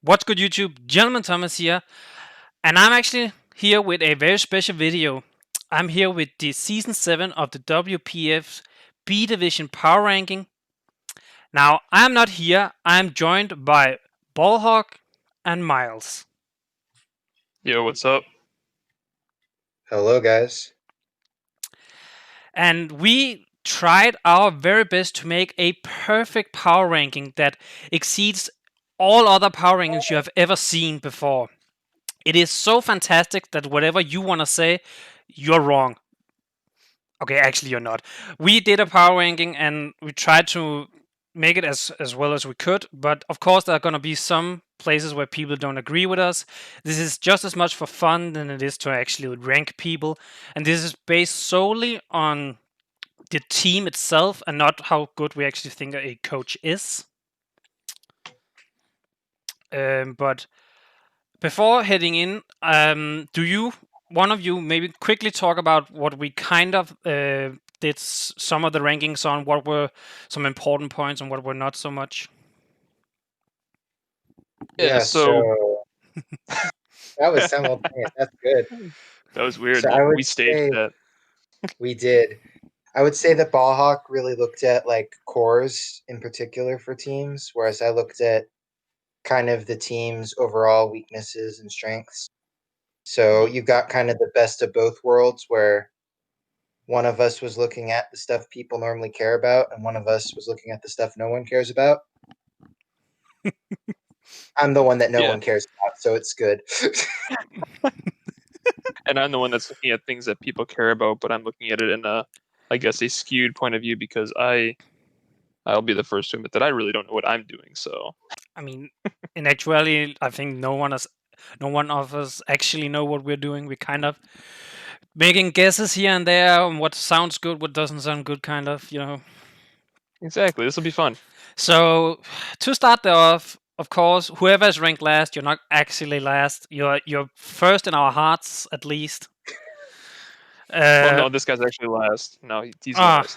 What's good, YouTube? Gentleman Thomas here, and I'm actually here with a very special video. I'm here with the Season 7 of the WPF B Division Power Ranking. Now, I'm not here, I'm joined by Ballhawk and Miles. Yo, what's up? Hello, guys. And we tried our very best to make a perfect power ranking that exceeds all other power rankings you have ever seen before. It is so fantastic that whatever you want to say, you're wrong. Okay, actually, you're not. We did a power ranking and we tried to make it as well as we could, but of course, there are going to be some places where people don't agree with us. This is just as much for fun than it is to actually rank people, and this is based solely on the team itself and not how good we actually think a coach is. But before heading in, one of you maybe quickly talk about what we kind of did some of the rankings on, what were some important points and what were not so much? Yeah, so that was simultaneous. That's good. that was weird. So I would We staged say that. we did. I would say that Ballhawk really looked at like cores in particular for teams, whereas I looked at kind of the team's overall weaknesses and strengths. So you got kind of the best of both worlds, where one of us was looking at the stuff people normally care about, and one of us was looking at the stuff no one cares about. I'm the one that no Yeah. one cares about, so it's good. And I'm the one that's looking at things that people care about, but I'm looking at it in a skewed point of view because I'll be the first to admit that I really don't know what I'm doing. So I mean, in actuality, I think no one of us actually know what we're doing. We kind of making guesses here and there on what sounds good, what doesn't sound good, kind of. exactly, this will be fun. So to start off, of course, whoever is ranked last, you're not actually last. You're first in our hearts, at least. Well, no, this guy's actually last. No, he's last.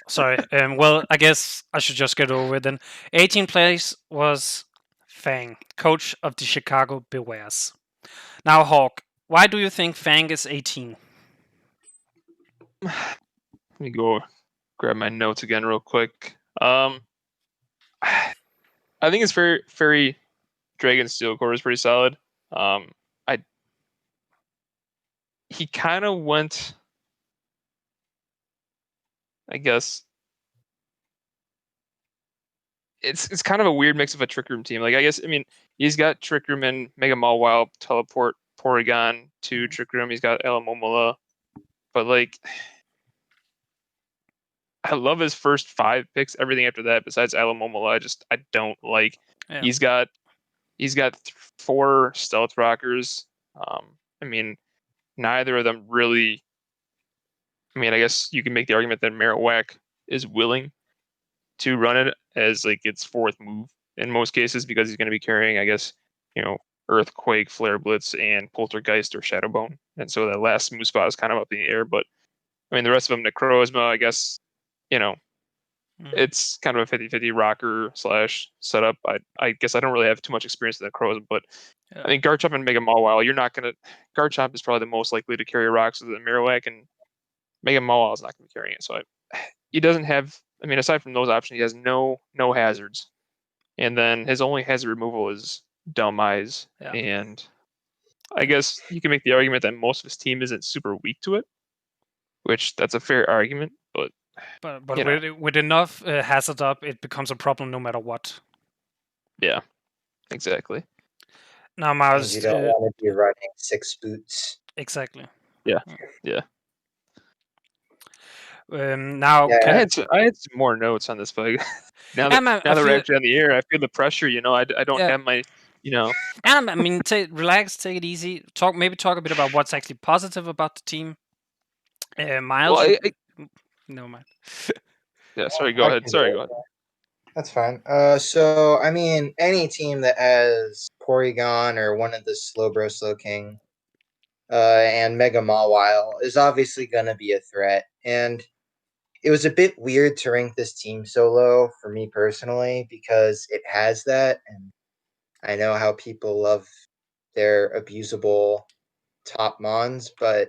Sorry. Well, I guess I should just get over it then. 18th place was Fang, coach of the Chicago Bears. Now, Hawk, why do you think Fang is 18? Let me go grab my notes again real quick. I think it's very Dragon Steel Core is pretty solid. He kind of went, I guess. It's kind of a weird mix of a Trick Room team. Like, I guess, I mean, he's got Trick Room and Mega Mawile teleport Porygon to Trick Room. He's got Alamomola, but like, I love his first 5 picks. Everything after that, besides Alamomola, I don't like. Yeah. He's got 4 Stealth Rockers. I mean, neither of them really. I mean, I guess you can make the argument that Marowak is willing to run it as like its 4th move in most cases because he's going to be carrying, I guess, Earthquake, Flare Blitz, and Poltergeist or Shadowbone, and so that last move spot is kind of up in the air. But I mean, the rest of them, Necrozma, I guess, it's kind of a 50-50 rocker / setup. I guess I don't really have too much experience with Necrozma, but I mean, Garchomp and Mega Mawile, you're not gonna. Garchomp is probably the most likely to carry rocks with the Marowak, and Mega Mawile is not going to be carrying it. So he doesn't have. I mean, aside from those options, he has no hazards, and then his only hazard removal is Dumb Eyes. Yeah. And I guess you can make the argument that most of his team isn't super weak to it, which that's a fair argument. But with enough hazard up, it becomes a problem no matter what. Yeah, exactly. Now, Miles, you don't want to be running 6 boots. Exactly. Yeah. Now, I had some more notes on this, but now that we're actually on the air, I feel the pressure. I don't have my. I mean, relax, take it easy. Talk a bit about what's actually positive about the team. Miles, well, no mind. Yeah, sorry. Go ahead. That's fine. So I mean, any team that has Porygon or one of the Slowking, and Mega Mawile is obviously going to be a threat. And it was a bit weird to rank this team so low for me personally because it has that, and I know how people love their abusable top mons, but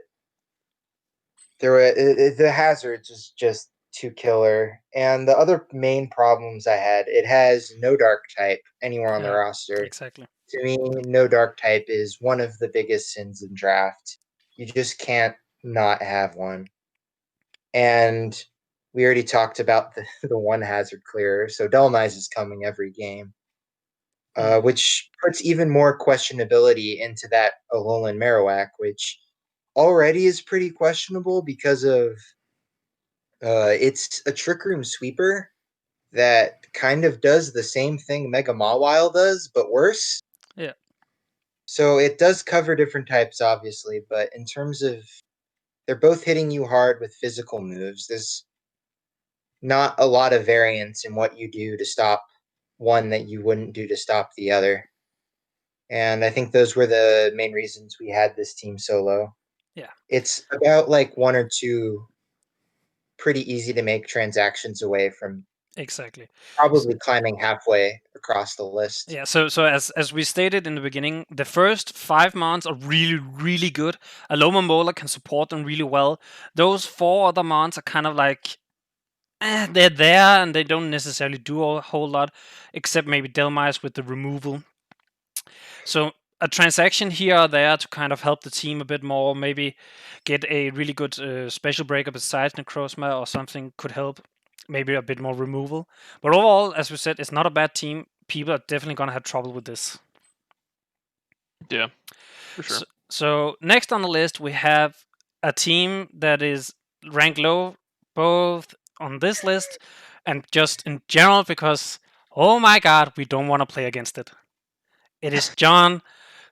the hazards is just too killer. And the other main problems I had, it has no dark type anywhere on the Yeah, roster. exactly. To me, no dark type is one of the biggest sins in draft. You just can't not have one. And we already talked about the one hazard clearer, so Delmize is coming every game, which puts even more questionability into that Alolan Marowak, which already is pretty questionable because of it's a Trick Room Sweeper that kind of does the same thing Mega Mawile does, but worse. Yeah. So it does cover different types, obviously, but in terms of they're both hitting you hard with physical moves. There's not a lot of variance in what you do to stop one that you wouldn't do to stop the other. And I think those were the main reasons we had this team solo. Yeah. It's about like one or two pretty easy to make transactions away from Exactly. probably climbing halfway across the list. Yeah, so as we stated in the beginning, the first 5 months are really good. Aloma Mola can support them really well. Those 4 other months are kind of like they're there and they don't necessarily do a whole lot, except maybe Delmice with the removal. So a transaction here or there to kind of help the team a bit more, maybe get a really good special breaker besides Necrozma or something could help. Maybe a bit more removal. But overall, as we said, it's not a bad team. People are definitely going to have trouble with this. Yeah, for sure. So next on the list, we have a team that is ranked low, both on this list and just in general, because, oh my god, we don't want to play against it. It is John,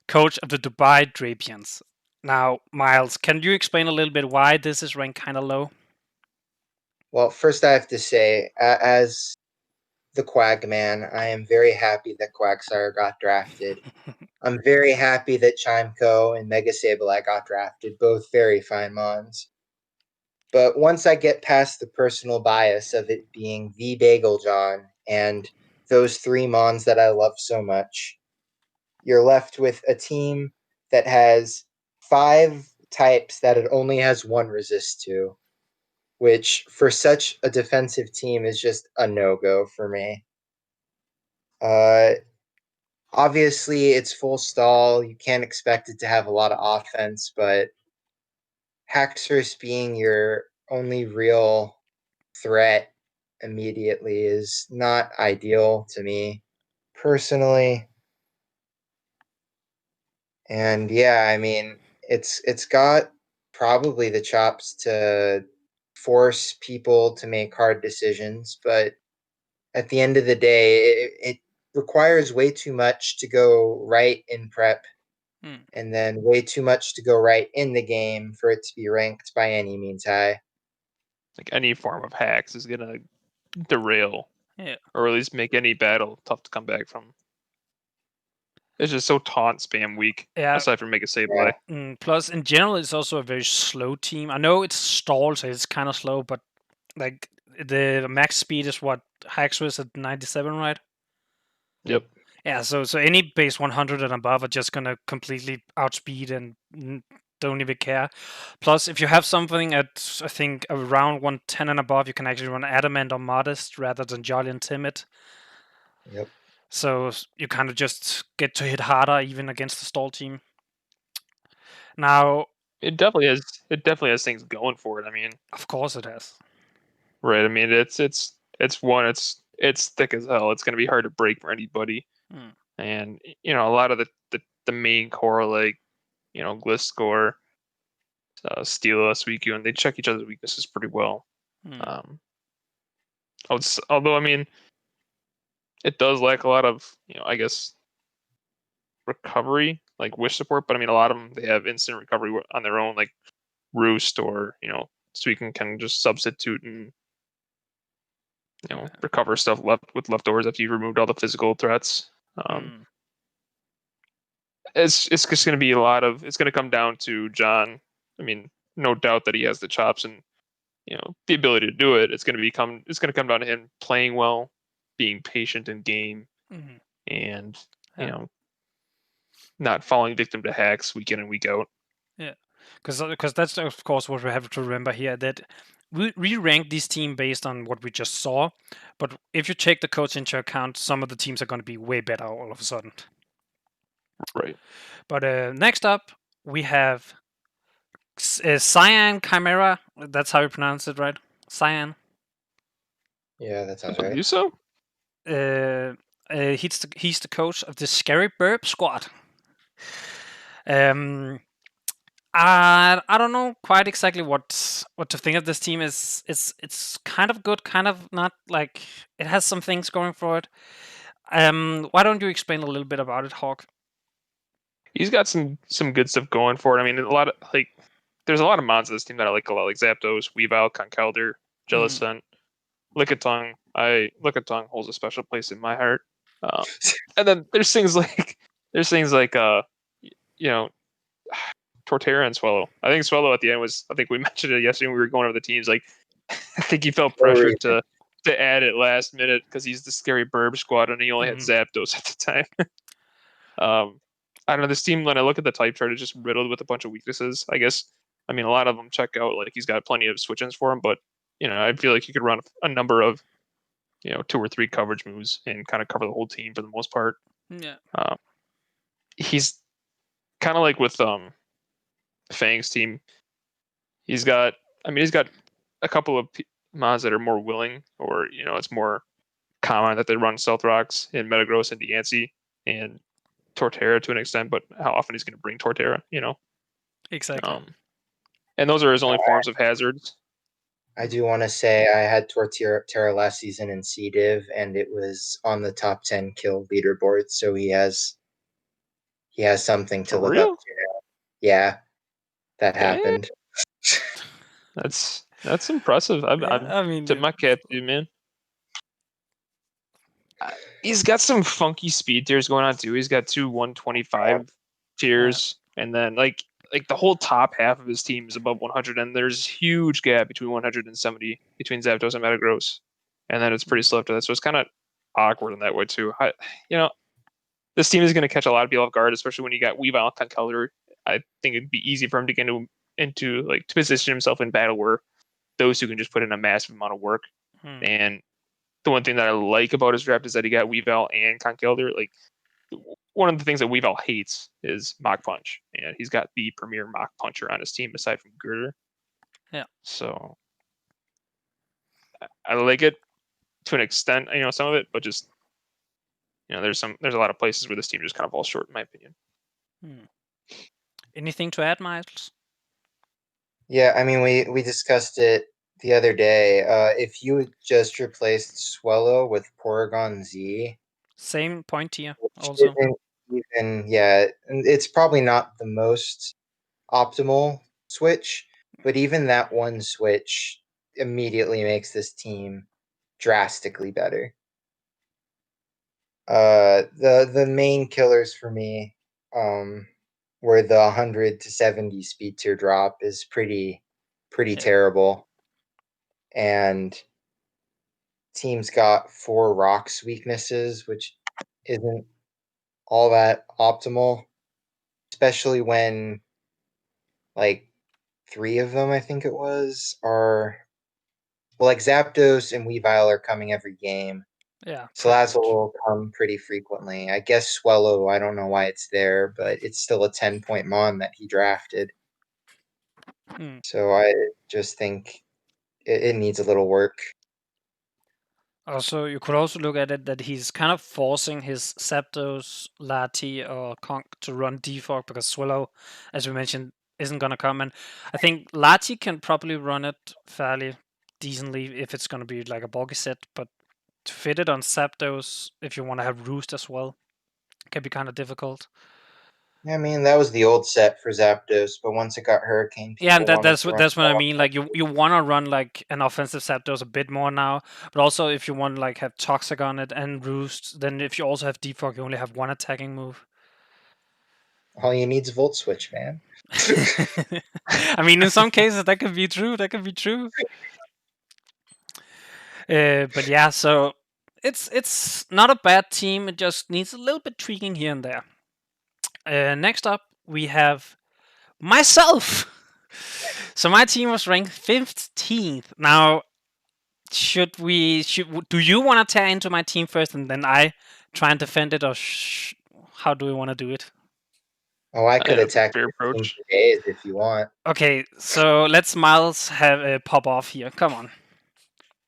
coach of the Dubai Drapians. Now, Miles, can you explain a little bit why this is ranked kind of low? Well, first I have to say, as the Quagman, I am very happy that Quagsire got drafted. I'm very happy that Chimeco and Mega Sableye got drafted, both very fine mons. But once I get past the personal bias of it being the Bagel John and those 3 mons that I love so much, you're left with a team that has 5 types that it only has 1 resist to, which for such a defensive team is just a no-go for me. Uh, obviously, it's full stall. You can't expect it to have a lot of offense, but Haxorus being your only real threat immediately is not ideal to me personally. And yeah, I mean, it's got probably the chops to force people to make hard decisions, but at the end of the day, it requires way too much to go right in prep and then way too much to go right in the game for it to be ranked by any means high. Like any form of hacks is gonna derail, Yeah. or at least make any battle tough to come back from. It's just so taunt spam weak. Yeah. Aside from Mega Yeah. Sableye. Plus, in general, it's also a very slow team. I know it's stalled, so it's kind of slow, but like the max speed is what Haxorus at 97, right? Yep. Yeah, so any base 100 and above are just gonna completely outspeed and don't even care. Plus, if you have something at I think around 110 and above, you can actually run Adamant or Modest rather than Jolly and Timid. Yep. So you kind of just get to hit harder even against the stall team. Now, It definitely has. It definitely has things going for it. I mean, of course it has. right? I mean, it's one. It's thick as hell. It's gonna be hard to break for anybody. Hmm. And a lot of the main core, like Gliscor, Steela, Suicune, and they check each other's weaknesses pretty well. Hmm. Um, although I mean, it does lack a lot of I guess recovery, like wish support. But I mean, a lot of them they have instant recovery on their own, like Roost or Suicune can just substitute and recover stuff left with leftovers after you removed all the physical threats. Hmm. It's just going to be a lot of. It's going to come down to John. I mean, no doubt that he has the chops and the ability to do it. It's going to come down to him playing well, being patient in game, Hmm. and not falling victim to hacks week in and week out. Yeah, because that's of course what we have to remember here, that we rank this team based on what we just saw, but if you take the coach into account, some of the teams are going to be way better all of a sudden. Right. But next up, we have Cyan Chimera. That's how you pronounce it, right? Cyan. Yeah, that I sounds right. believe so. He's the coach of the Scary Burp Squad. I don't know quite exactly what to think of this team. It's kind of good, kind of not. Like, it has some things going for it. Why don't you explain a little bit about it, Hawk? He's got some good stuff going for it. I mean, there's a lot of mods of this team that I like a lot, like Zapdos, Weavile, Conkeldurr, Jellicent, Lickitung. Lickitung holds a special place in my heart. And then there's things like Torterra and Swallow. I think Swallow at the end was. I think we mentioned it yesterday when we were going over the teams. Like, I think he felt pressured to add it last minute because he's the Scary Burb Squad and he only had Zapdos at the time. I don't know, this team, when I look at the type chart, is just riddled with a bunch of weaknesses. I guess, I mean, a lot of them check out. Like, he's got plenty of switch-ins for him, but I feel like he could run a number of 2 or 3 coverage moves and kind of cover the whole team for the most part. Yeah. He's kind of like with Fang's team. He's got a couple of mods that are more willing, or it's more common that they run Stealth Rocks in Metagross and Deancey and Torterra to an extent, but how often he's going to bring Torterra, Exactly. And those are his only forms of hazards. I do want to say I had Torterra last season in C-Div, and it was on the top 10 kill leaderboard, so he has something to live up to now. Yeah, that happened. That's impressive. I mean, tip my cap to you, man. He's got some funky speed tiers going on too. He's got 2 125 tiers, and then like the whole top half of his team is above 100, and there's huge gap between 170 between Zapdos and Metagross, and then it's pretty slow after that. So it's kind of awkward in that way too. This team is going to catch a lot of people off guard, especially when you got Weavile and Conkeldurr. I think it'd be easy for him to get into like to position himself in battle where those two can just put in a massive amount of work. And the one thing that I like about his draft is that he got Weavile and Conkeldurr. Like, one of the things that Weavile hates is Mach Punch, and he's got the premier Mach Puncher on his team aside from Girder. Yeah. So I like it to an extent, some of it, but just there's a lot of places where this team just kind of falls short, in my opinion. Anything to add, Miles? Yeah, I mean, we discussed it the other day. If you just replaced Swellow with Porygon Z, same point here also. It's probably not the most optimal switch, but even that one switch immediately makes this team drastically better. The main killers for me, where the 100 to 70 speed tier drop is pretty terrible, and team's got 4 rocks weaknesses, which isn't all that optimal, especially when like 3 of them, I think it was, are like Zapdos and Weavile are coming every game. Yeah. Salazzle will come pretty frequently. I guess Swellow, I don't know why it's there, but it's still a 10-point mon that he drafted. So I just think it needs a little work. Also, you could also look at it that he's kind of forcing his Zapdos, Lati, or Conk to run Defog because Swallow, as we mentioned, isn't going to come. And I think Lati can probably run it fairly decently if it's going to be like a bulky set, but to fit it on Zapdos, if you want to have Roost as well, can be kind of difficult. I mean, that was the old set for Zapdos, but once it got Hurricane, and that's what I mean. Like, you want to run like an offensive Zapdos a bit more now, but also if you want to like have Toxic on it and Roost, then if you also have Defog, you only have one attacking move. All you need is Volt Switch, man. I mean, in some cases that could be true. But yeah, so it's not a bad team. It just needs a little bit tweaking here and there. Next up, we have myself. So my team was ranked 15th. Now, do you want to tear into my team first, and then I try and defend it, or how do we want to do it? Oh, I could That's a attack fair your team approach. for days if you want. Okay, so let's Miles have a pop off here. Come on.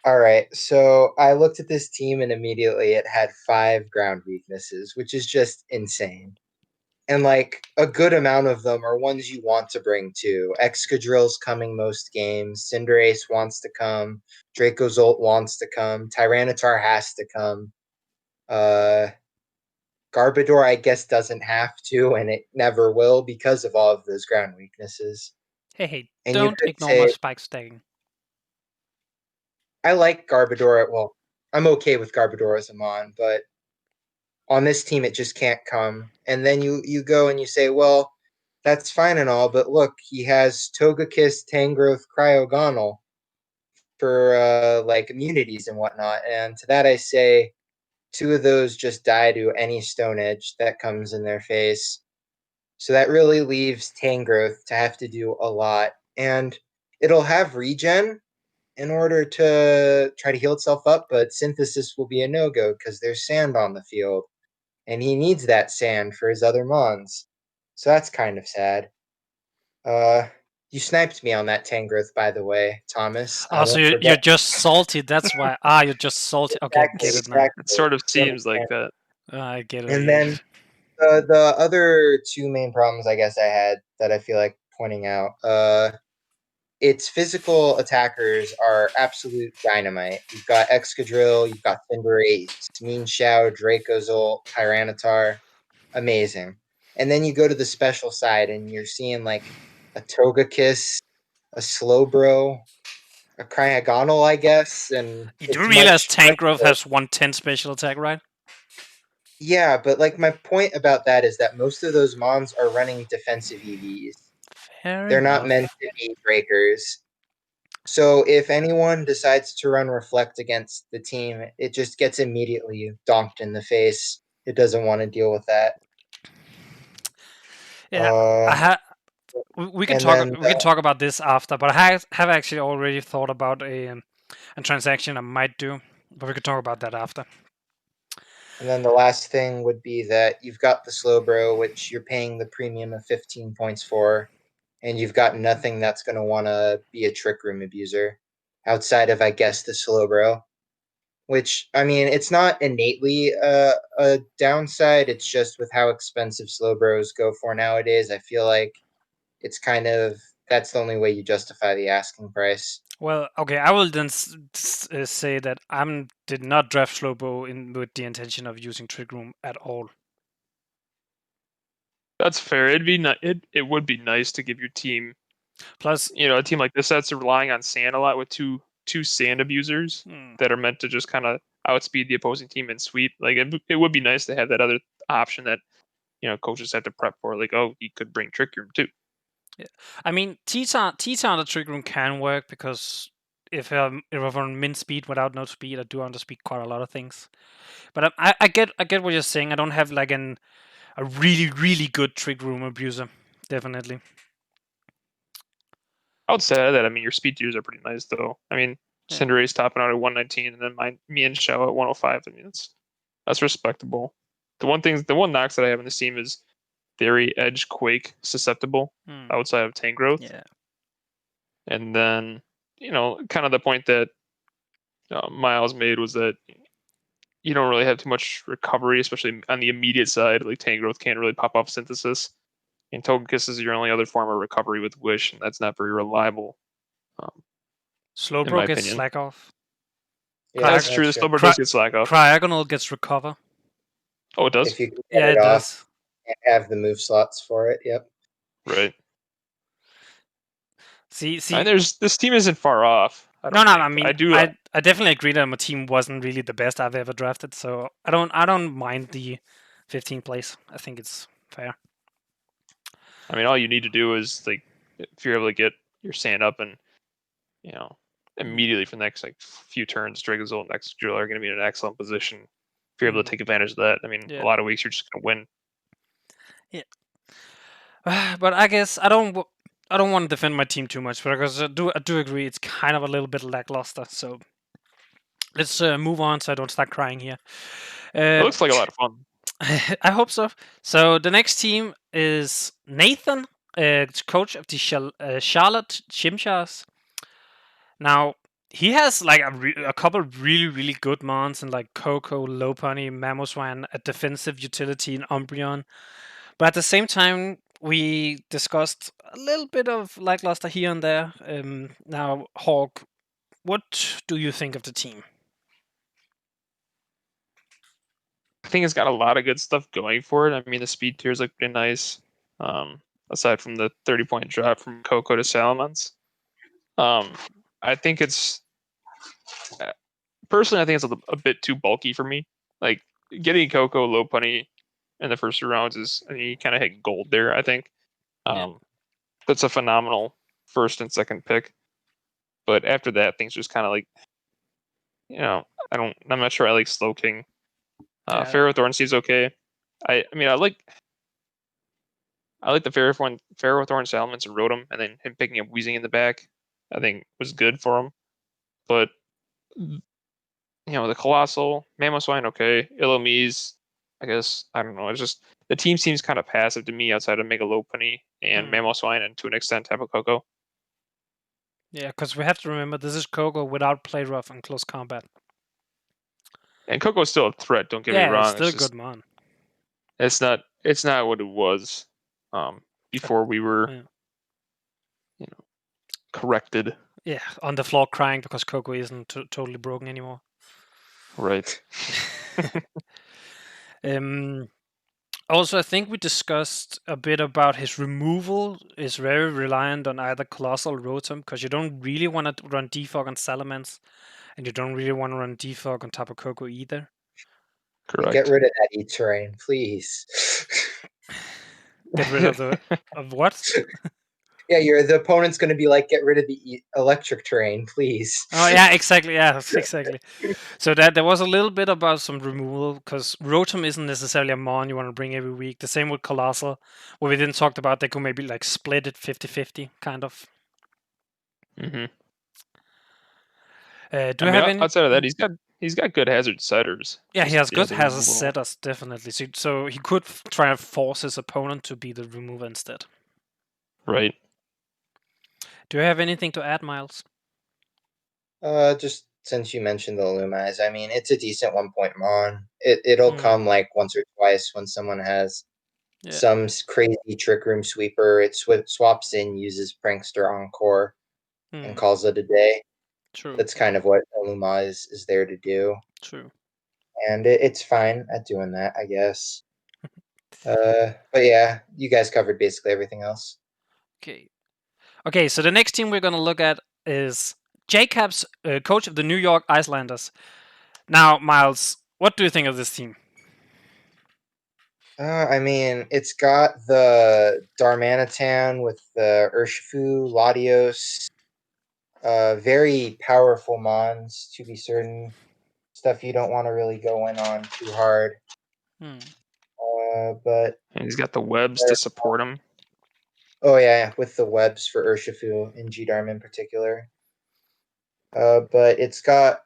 All right, so I looked at this team and immediately it had 5 ground weaknesses, which is just insane. And like a good amount of them are ones you want to bring too. Excadrill's coming most games. Cinderace wants to come. Dracozolt wants to come. Tyranitar has to come. Uh, Garbodor, I guess, doesn't have to, and it never will because of all of those ground weaknesses. Hey, And you don't could ignore my say, spike stacking. I like Garbodor. Well, I'm okay with Garbodor as a Mon, but on this team, it just can't come. And then you go and you say, well, that's fine and all, but look, he has Togekiss, Tangrowth, Cryogonal for like immunities and whatnot. And to that, I say, 2 of those just die to any Stone Edge that comes in their face. So that really leaves Tangrowth to have to do a lot. And it'll have regen in order to try to heal itself up, but Synthesis will be a no-go because there's sand on the field. And he needs that sand for his other Mons. So that's kind of sad. You sniped me on that Tangrowth, by the way, Thomas. I Oh, so won't you're forget. just salty. That's why. You're just salty. Okay, Exactly, get it now. It exactly. sort of You seems like understand. that. I get it. I And get then it. the other 2 main problems I guess I had that I feel like pointing out. Its physical attackers are absolute dynamite. You've got Excadrill, you've got Cinderace, Mienshao, Dracozolt, Tyranitar. Amazing. And then you go to the special side and you're seeing like a Togekiss, a Slowbro, a Cryogonal, I guess, and You do it's realize much Tangrowth worse. has 110 special attack, right? Yeah, but like my point about that is that most of those Mons are running defensive EVs. Fair They're not enough. meant to be breakers. So if anyone decides to run Reflect against the team, it just gets immediately donked in the face. It doesn't want to deal with that. Yeah, I Uh, ha- we can and talk. then We can talk about this after. But I have actually already thought about a transaction I might do. But we can talk about that after. the last thing would be that you've got the Slowbro, which you're paying the premium of 15 points for, and you've got nothing that's going to want to be a Trick Room abuser outside of, I guess, the Slowbro. Which, I mean, it's not innately a downside. It's just with how expensive Slowbros go for nowadays. I feel like it's kind of that's the only way you justify the asking price. Well, okay, I will then say that I did not draft Slowbo in with the intention of using Trick Room at all. That's fair. It would be nice to give your team, Plus, a team like this that's relying on sand a lot with two sand abusers that are meant to just kind of outspeed the opposing team and sweep. Like it would be nice to have that other option that coaches have to prep for. Like, oh, he could bring Trick Room too. yeah. I mean, T-Tar on the Trick Room can work because if I'm on min speed without no speed, I do underspeed quite a lot of things. But I get what you're saying. I don't have like a really good Trick Room abuser. Definitely. Outside of that, I mean, your speed tiers are pretty nice though. I mean, Yeah. Cinderace topping out at 119, and then me and Shao at 105. I mean, that's respectable. The one knocks that I have in this team is very edge quake susceptible outside of tank growth. Yeah. And then, kind of the point that Miles made was that you don't really have too much recovery, especially on the immediate side. Like tank growth can't really pop off synthesis. And Togekiss is your only other form of recovery with Wish, and that's not very reliable, in my Slowbro gets opinion. slack off. Yeah, That's true. The that's true. Slowbro does get slack off. Cryogonal gets recover. Oh, it does? If you can get Yeah, it it off does. and have the move slots for it, yep. Right. See. And this team isn't far off. I No, don't no. think. I mean, I do. I definitely agree that my team wasn't really the best I've ever drafted. So I don't mind the 15th place. I think it's fair. I mean, all you need to do is like if you're able to get your sand up and immediately for the next few turns, Dragonzol and next drill are going to be in an excellent position if you're able to take advantage of that. I mean, Yeah. a lot of weeks you're just going to win. But I guess I don't want to defend my team too much, because I do agree it's kind of a little bit lackluster. So let's move on, so I don't start crying here. It looks like a lot of fun. I hope so. So the next team is Nathan, coach of the Charlotte Chimchars. Now he has like a couple really good mons in like Coco, Lopunny, Mamoswine, a defensive utility in Umbreon. But at the same time, we discussed a little bit of lackluster here and there. Now, Hawk, what do you think of the team? I think it's got a lot of good stuff going for it. I mean, the speed tiers look pretty nice. Aside from the 30-point drop from Coco to Salamence. I think it's personally, I think it's a bit too bulky for me. Like getting Coco, Lopunny in the first 2 rounds is, I mean, you kind of hit gold there. I think that's a phenomenal first and second pick. But after that, things just kind of like, I'm not sure I like Slowking. Ferrothorn seems okay. I mean, I like the Ferrothorn Salamence and Rotom, and then him picking up Weezing in the back, I think was good for him. But the Colossal, Mamoswine, okay. Illumise, I guess, I don't know. It's just the team seems kind of passive to me outside of Mega Lopunny and Mamoswine, and to an extent Tapu Koko. Yeah, because we have to remember this is Coco without Play Rough and close combat. And Coco's still a threat. Don't get me wrong. It's still a good mon. It's not what it was before we were, corrected. Yeah, on the floor crying because Coco isn't totally broken anymore. Right. Also, I think we discussed a bit about his removal is very reliant on either Colossal or Rotom, because you don't really want to run Defog on Salamence, and you don't really want to run Defog on Tapu Koko either. Correct. Get rid of that E-Terrain, please. Get rid of what? Yeah, the opponent's going to be like, get rid of the electric terrain, please. Oh yeah, exactly. Yeah, exactly. So there was a little bit about some removal, because Rotom isn't necessarily a mon you want to bring every week. The same with Colossal, where we didn't talk about they could maybe like split it 50-50, kind of. Mm-hmm. Do you have any? Outside of that, he's got good hazard setters. Yeah, he has good hazard setters, definitely. So he could try and force his opponent to be the remover instead. Right. Do you have anything to add, Miles? Just since you mentioned the Lumize, I mean, it's a decent 1-point mon. It'll come like once or twice when someone has some crazy Trick Room sweeper. It swaps in, uses Prankster Encore, and calls it a day. True. That's kind of what Lumize is there to do. True. And it's fine at doing that, I guess. But yeah, you guys covered basically everything else. Okay, so the next team we're going to look at is Jacob's coach of the New York Islanders. Now, Miles, what do you think of this team? I mean, it's got the Darmanitan with the Urshifu, Latios, very powerful mons, to be certain. Stuff you don't want to really go in on too hard. But and he's got the webs to support him. Oh yeah, with the webs for Urshifu and G-Darm in particular. But it's got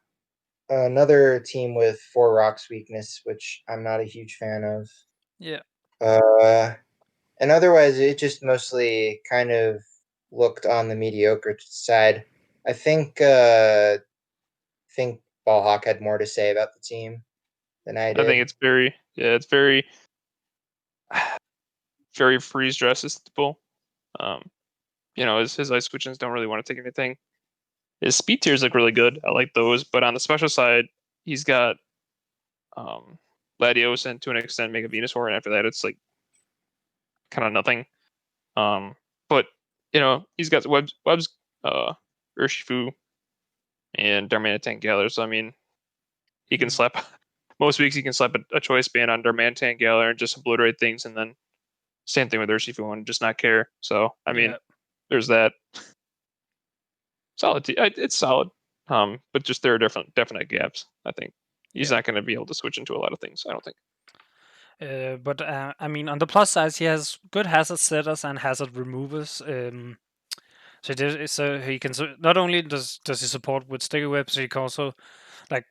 another team with 4 rocks weakness, which I'm not a huge fan of. Yeah. And otherwise, it just mostly kind of looked on the mediocre side. I think Ballhawk had more to say about the team than I did. I think it's very very freeze resistable. His ice switches don't really want to take anything. His speed tiers look really good. I like those, but on the special side, he's got Latios and to an extent Mega Venusaur, and after that it's like kind of nothing. But he's got webs, Urshifu, and Darmanitan Galar. So I mean, he can slap. Most weeks he can slap a choice band on Darmanitan Galar and just obliterate things, and then same thing with Urshifu and just not care. So I mean, there's that. Solid. It's solid. But just there are definite gaps. I think he's not going to be able to switch into a lot of things. I don't think. But I mean, on the plus side, he has good hazard setters and hazard removers. So he can not only does he support with sticky webs, he can also like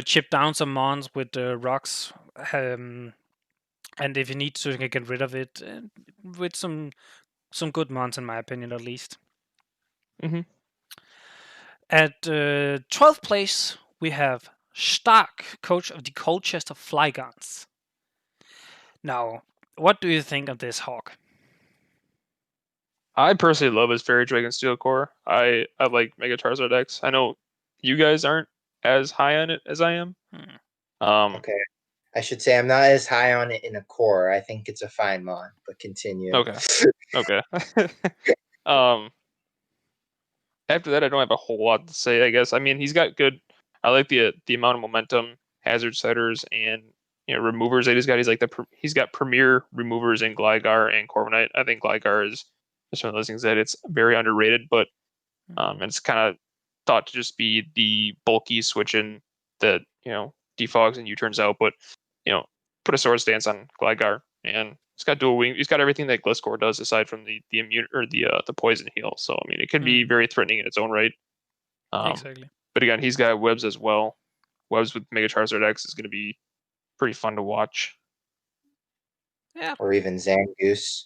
chip down some mons with rocks. And if you need to, you can get rid of it with some good mons, in my opinion, at least. Mm-hmm. At 12th place, we have Stark, coach of the Colchester Flygons. Now, what do you think of this hawk? I personally love his Fairy Dragon Steel Core. I like Mega Charizard X. I know you guys aren't as high on it as I am. Okay. I should say I'm not as high on it in a core. I think it's a fine mon, but continue. Okay. Okay. After that, I don't have a whole lot to say. I guess. I mean, he's got good. I like the amount of momentum, hazard setters, and removers that he's got. He's got premier removers in Gligar and Corviknight. I think Gligar is just one of those things that it's very underrated, but it's kind of thought to just be the bulky switch-in that defogs and U-turns out. But put a sword stance on Gligar, and it's got dual wing. He's got everything that Gliscor does aside from the immune or the poison heal. So I mean, it can be very threatening in its own right. Exactly. But again, he's got webs as well. Webs with Mega Charizard X is going to be pretty fun to watch. Yeah. Or even Zangoose.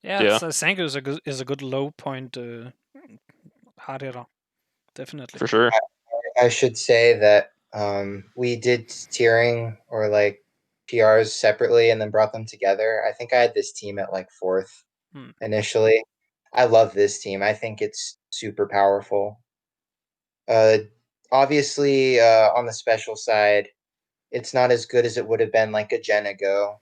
Yeah. So Zangoose is a good low point hard hitter. Definitely. For sure. I should say that we did tiering or like PRs separately and then brought them together. I think I had this team at like 4th initially. I love this team. I think it's super powerful. Obviously, on the special side, it's not as good as it would have been like a gen ago,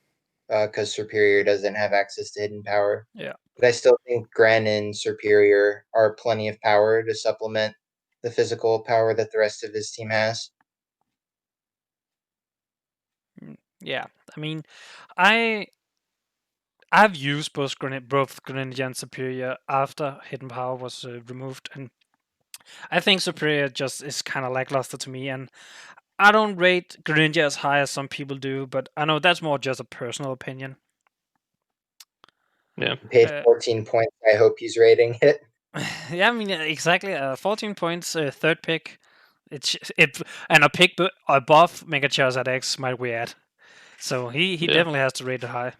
because Superior doesn't have access to hidden power. Yeah. But I still think Gren and Superior are plenty of power to supplement the physical power that the rest of his team has. Yeah, I mean, I've used both Greninja and Superior after Hidden Power was removed, and I think Superior just is kind of lackluster to me, and I don't rate Greninja as high as some people do, but I know that's more just a personal opinion. Yeah. He paid 14 points. I hope he's rating it. Yeah, I mean, exactly. 14 points, third pick. And a pick above Mega Charizard X might we add. So he definitely has to rate it high.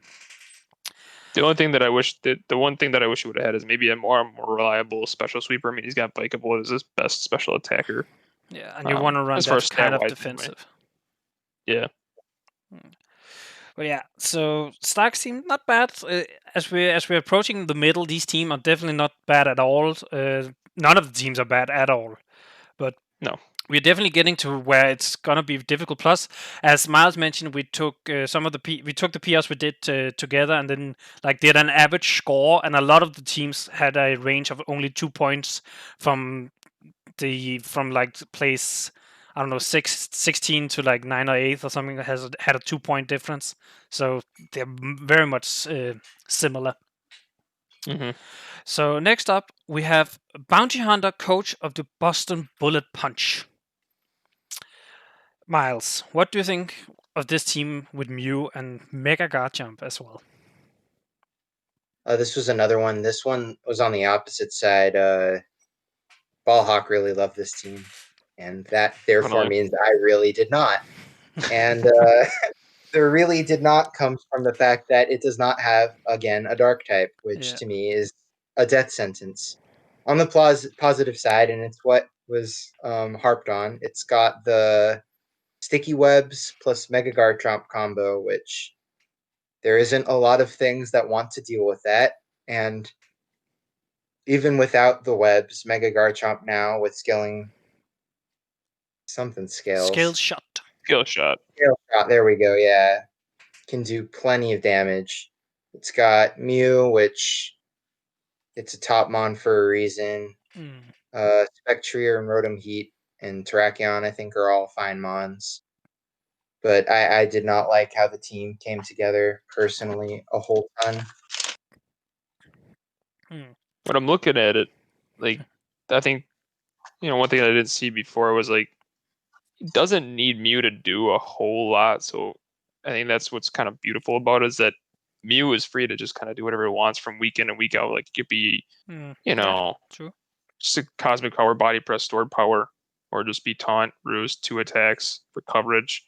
The only thing that I wish the one thing that I wish he would have had is maybe a more reliable special sweeper. I mean, he's got Bikeable as his best special attacker. Yeah, and you want to run as far that as kind of stat-wise, defensive. Yeah. But yeah, so Stark seemed not bad. As we're approaching the middle, these teams are definitely not bad at all. None of the teams are bad at all. But no, we're definitely getting to where it's gonna be difficult. Plus, as Miles mentioned, we took some of the PRs we did together, and then like did an average score, and a lot of the teams had a range of only 2 points from like place, I don't know, 16 to like 9 or 8 or something that had a 2-point difference. So they're very much similar. So next up, we have Bounty Hunter, coach of the Boston Bullet Punch. Miles, what do you think of this team with Mew and Mega Garchomp as well? This was another one. This one was on the opposite side. Ballhawk really loved this team, and that therefore means I really did not. And the really did not comes from the fact that it does not have, again, a dark type, which to me is a death sentence. On the positive side, and it's what was harped on, it's got the sticky webs plus Mega Garchomp combo, which there isn't a lot of things that want to deal with that. And even without the webs, Mega Garchomp now with scaling something scales. Scale shot. Skill shot. Scale shot, there we go, yeah. Can do plenty of damage. It's got Mew, which it's a top mon for a reason. Spectrier and Rotom Heat and Terrakion, I think, are all fine mons. But I did not like how the team came together personally a whole ton. When I'm looking at it, like I think one thing that I didn't see before was like he doesn't need Mew to do a whole lot. So I think that's what's kind of beautiful about it, is that Mew is free to just kind of do whatever it wants from week in and week out. Like it could be, Yeah, true. just a cosmic power, body press, stored power, or just be taunt, roost, 2 attacks for coverage.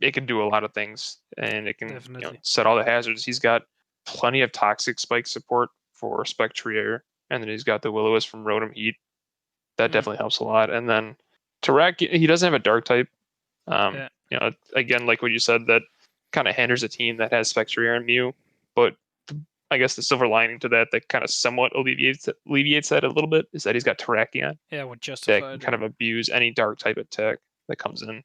It can do a lot of things, and it can Definitely. set all the hazards. He's got plenty of toxic spike support for Spectrier, and then he's got the Will-O-Wisp from Rotom Heat. That definitely helps a lot. And then Tarak, he doesn't have a dark type. Yeah. Again, like what you said, that kind of hinders a team that has Spectrier and Mew. But I guess the silver lining to that kind of somewhat alleviates that a little bit is that he's got Terrakion Yeah, what that justified. can kind of abuse any dark type attack that comes in.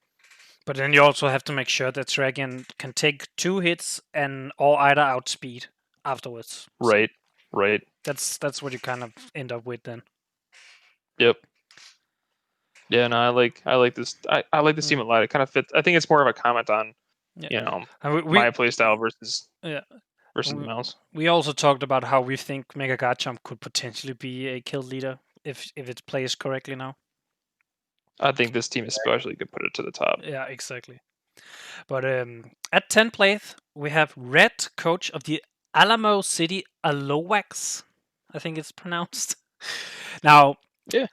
But then you also have to make sure that Dragon can take 2 hits and or either outspeed afterwards. Right. That's what you kind of end up with then. Yep. Yeah, no, I like this. I like this team a lot. It kind of fits. I think it's more of a comment on, my play style versus the mouse. We also talked about how we think Mega Garchomp could potentially be a kill leader if it plays correctly now. I think this team especially could put it to the top. Yeah, exactly. But at 10th place, we have Red, coach of the Alamo City Alowax, I think it's pronounced. Now, yeah,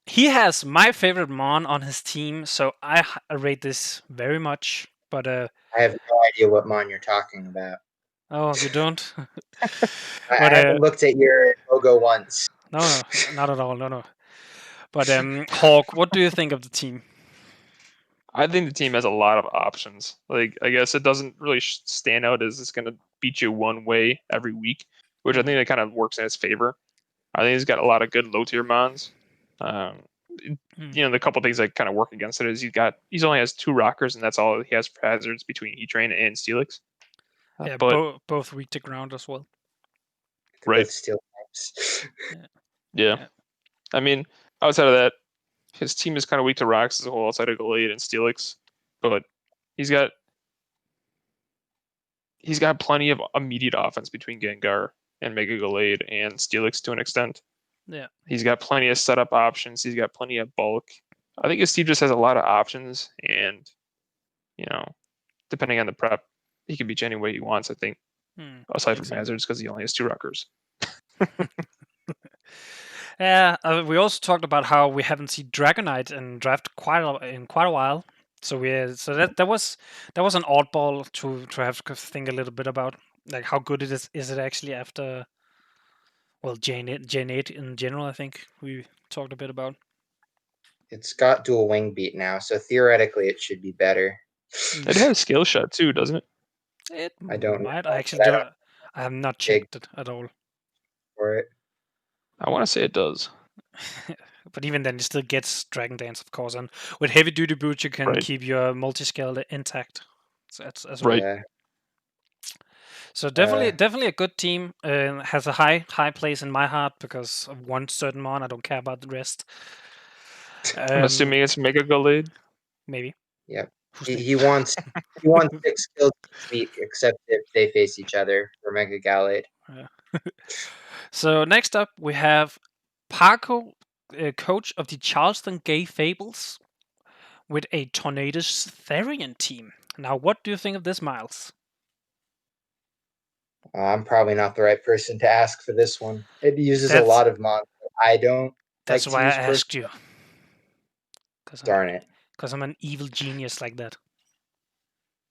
he has my favorite Mon on his team, so I rate this very much. But I have no idea what Mon you're talking about. Oh, you don't? I haven't looked at your logo once. No, not at all. No. But Hawk, what do you think of the team? I think the team has a lot of options. Like, I guess it doesn't really stand out as it's going to beat you one way every week, which I think that kind of works in his favor. I think he's got a lot of good low tier mons. The couple things that kind of work against it is he only has 2 rockers, and that's all he has for hazards between E-Train and Steelix. Yeah, but both weak to ground as well. Right. Steel types. Yeah. I mean, outside of that, his team is kind of weak to rocks as a whole, outside of Gallade and Steelix, but he's got plenty of immediate offense between Gengar and Mega Gallade and Steelix to an extent. Yeah. He's got plenty of setup options. He's got plenty of bulk. I think his team just has a lot of options, and depending on the prep, he can beat you any way he wants, I think. Aside from hazards, because he only has 2 rockers. Yeah, we also talked about how we haven't seen Dragonite in draft in quite a while. So that was an oddball to have to think a little bit about, like how good it is. Is it actually after? Well, Gen 8 in general, I think we talked a bit about. Mm-hmm. It's got dual wing beat now, so theoretically it should be better. It has skill shot too, doesn't it? It I don't might. know, I actually don't. I have not checked it at all. For it. I want to say it does. But even then, it still gets Dragon Dance, of course. And with heavy duty boots, you can keep your multi-scale intact. So that's as well. Yeah. So definitely a good team. Has a high place in my heart because of one certain Mon. I don't care about the rest. I'm assuming it's Mega Gallade. Maybe. Yep. He wants 6 skills each week, except if they face each other for Mega Gallade. Yeah. So next up we have Paco, coach of the Charleston Gay Fables, with a Tornadus Therian team. Now, what do you think of this, Miles? I'm probably not the right person to ask for this one. It uses a lot of mons. I don't. That's like why to use I asked you. Darn it. Because I'm an evil genius like that.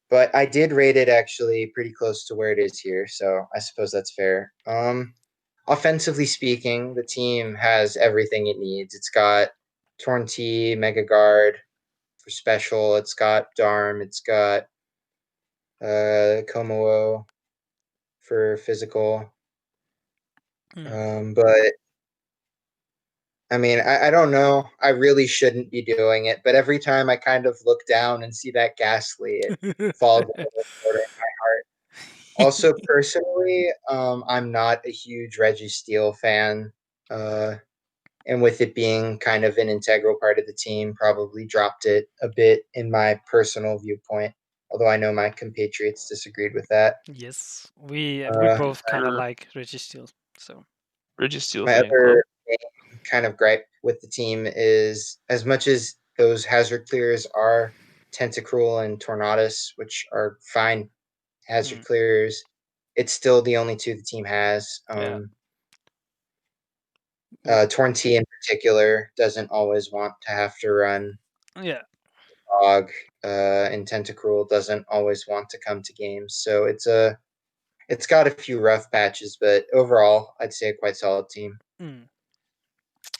But I did rate it actually pretty close to where it is here, so I suppose that's fair. Offensively speaking, the team has everything it needs. It's got Torn T, Mega Guard for special. It's got Darm. It's got Komodo for physical. But I mean, I don't know. I really shouldn't be doing it, but every time I kind of look down and see that Ghastly, it falls a little short in my heart. Also, personally, I'm not a huge Registeel fan. And with it being kind of an integral part of the team, probably dropped it a bit in my personal viewpoint. Although I know my compatriots disagreed with that. Yes, we both kind of like Registeel. So Registeel my fan other club. kind of gripe. with the team is, as much as those hazard clears are Tentacruel and Tornadus, which are fine hazard clears, it's still the only two the team has. Torn-T in particular doesn't always want to have to run. Yeah. Dog and Tentacruel doesn't always want to come to games. So it's got a few rough patches, but overall, I'd say a quite solid team.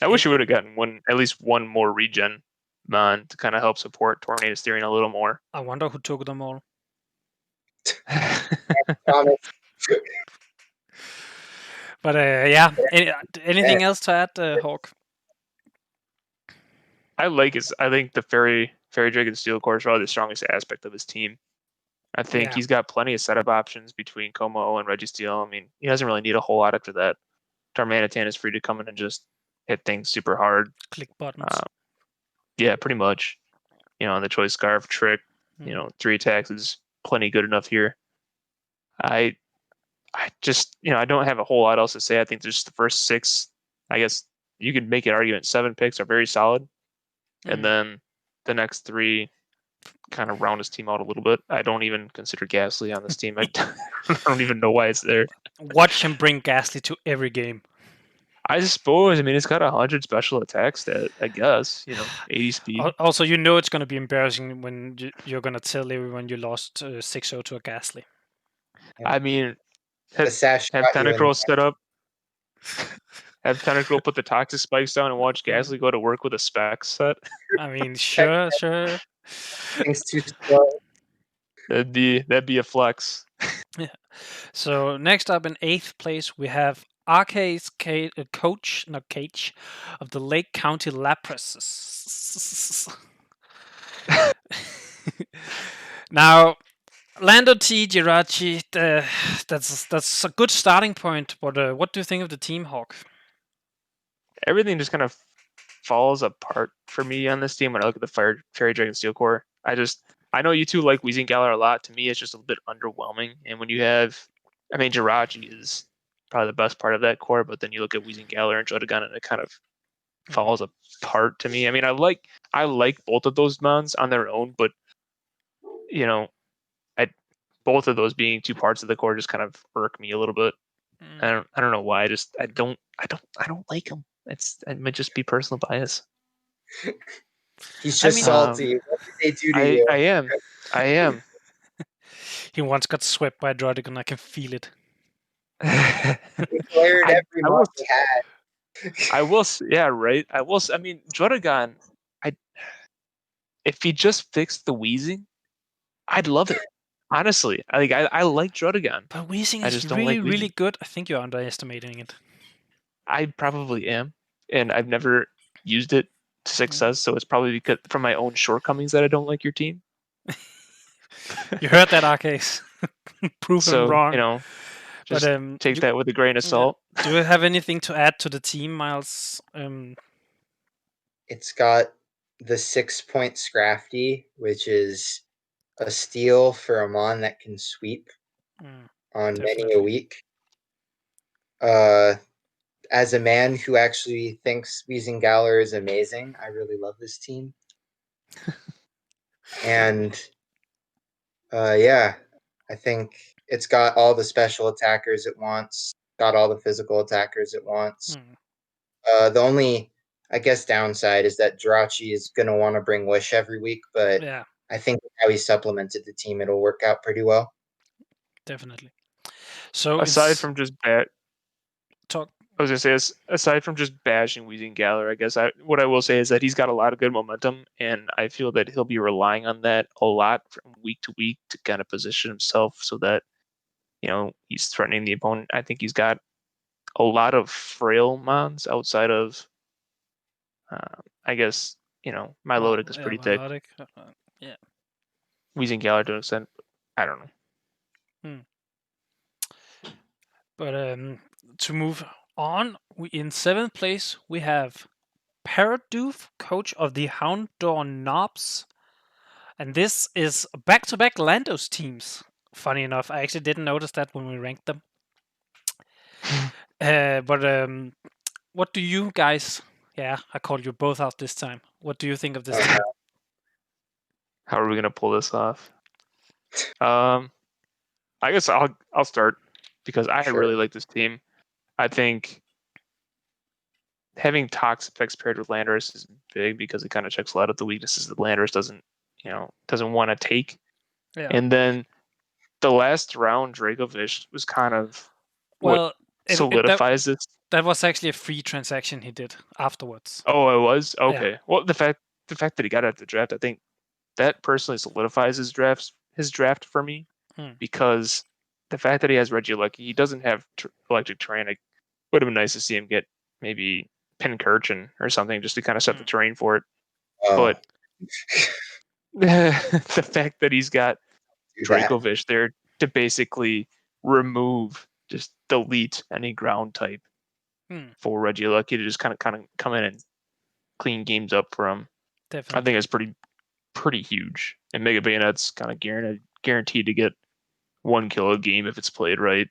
I wish we would have gotten at least one more regen mon to kind of help support Tornado Steering a little more. I wonder who took them all. But yeah, anything else to add, Hawk? I think the Fairy Dragon Steel Core is probably the strongest aspect of his team. I think he's got plenty of setup options between Como and Registeel. I mean, he doesn't really need a whole lot after that. Darmanitan is free to come in and just hit things super hard. Click buttons. Yeah, pretty much. On the Choice Scarf, Trick, 3 attacks is plenty good enough here. I just, I don't have a whole lot else to say. I think just the first 6, I guess you could make an argument 7 picks are very solid. And then the next 3 kind of round his team out a little bit. I don't even consider Ghastly on this team. I don't even know why it's there. Watch him bring Ghastly to every game. I suppose. I mean, it's got 100 special attack stat, I guess. 80 speed. Also, it's going to be embarrassing when you're going to tell everyone you lost 6-0 to a Ghastly. I mean, have Tentacruel set up. Have Tentacruel put the toxic spikes down and watch Ghastly go to work with a spec set. I mean, sure. Things too slow. That'd be a flex. Yeah. So next up in 8th place we have Arcade's coach, not Cage, of the Lake County Lapresses. Now, Lando T, Jirachi, that's a good starting point. But what do you think of the team, Hawk? Everything just kind of falls apart for me on this team when I look at the Fairy Dragon Steel Core. I know you two like Weezing Galar a lot. To me, it's just a little bit underwhelming. And when you have, Jirachi is probably the best part of that core, but then you look at Weezing Galar and Jotagun and it kind of falls apart to me. I mean, I like both of those mons on their own, but both of those being 2 parts of the core just kind of irk me a little bit. I don't know why. I don't like them. It might just be personal bias. He's just salty. What did they do to you? I am. He once got swept by a Droidicon. I can feel it. He flared every mod he had. I will. Yeah, right. I will. I mean, Droidicon. If he just fixed the wheezing, I'd love it. Honestly, I like Droidicon. But wheezing is really good. I think you're underestimating it. I probably am, and I've never used it to success, so it's probably because from my own shortcomings that I don't like your team. You heard that, Arcase. Prove him wrong. Just take that with a grain of salt. Do you have anything to add to the team, Miles? It's got the 6-point Scrafty, which is a steal for a mon that can sweep on many a week. As a man who actually thinks Weezing Galar is amazing, I really love this team. And I think it's got all the special attackers it wants, got all the physical attackers it wants. The only, I guess, downside is that Jirachi is going to want to bring Wish every week, but I think how he supplemented the team, it'll work out pretty well. Definitely. So aside from just talk. I was gonna say, aside from just bashing Weezing Galar, I guess what I will say is that he's got a lot of good momentum, and I feel that he'll be relying on that a lot from week to week to kind of position himself so that he's threatening the opponent. I think he's got a lot of frail mons outside of, I guess Milotic is pretty thick. Yeah. Weezing Galar to an extent, I don't know. But to move on, in 7th place we have Paradoof, coach of the Houndour Knobs, and this is back-to-back Landos teams. Funny enough, I actually didn't notice that when we ranked them. But what do you guys Yeah, I called you both out this time. What do you think of this team? How are we gonna pull this off? I guess I'll start because I Sure. really like this team. I think having Toxapex paired with Landorus is big because it kind of checks a lot of the weaknesses that Landorus doesn't want to take. Yeah. And then the last round Dracovish was kind of what Well, solidifies this. that was actually a free transaction he did afterwards. Oh, it was? Yeah. Okay. Well, the fact that he got out the draft, I think that personally solidifies his draft for me because the fact that he has Regieleki, he doesn't have electric terrain. It would have been nice to see him get maybe Pincurchin or something just to kind of set the terrain for it. Oh, But the fact that he's got do that. Dracovish there to basically remove, just delete any ground type for Regieleki to just kind of come in and clean games up for him. Definitely. I think it's pretty huge. And Mega Bayonet's kind of guaranteed to get 1 kill a game if it's played right.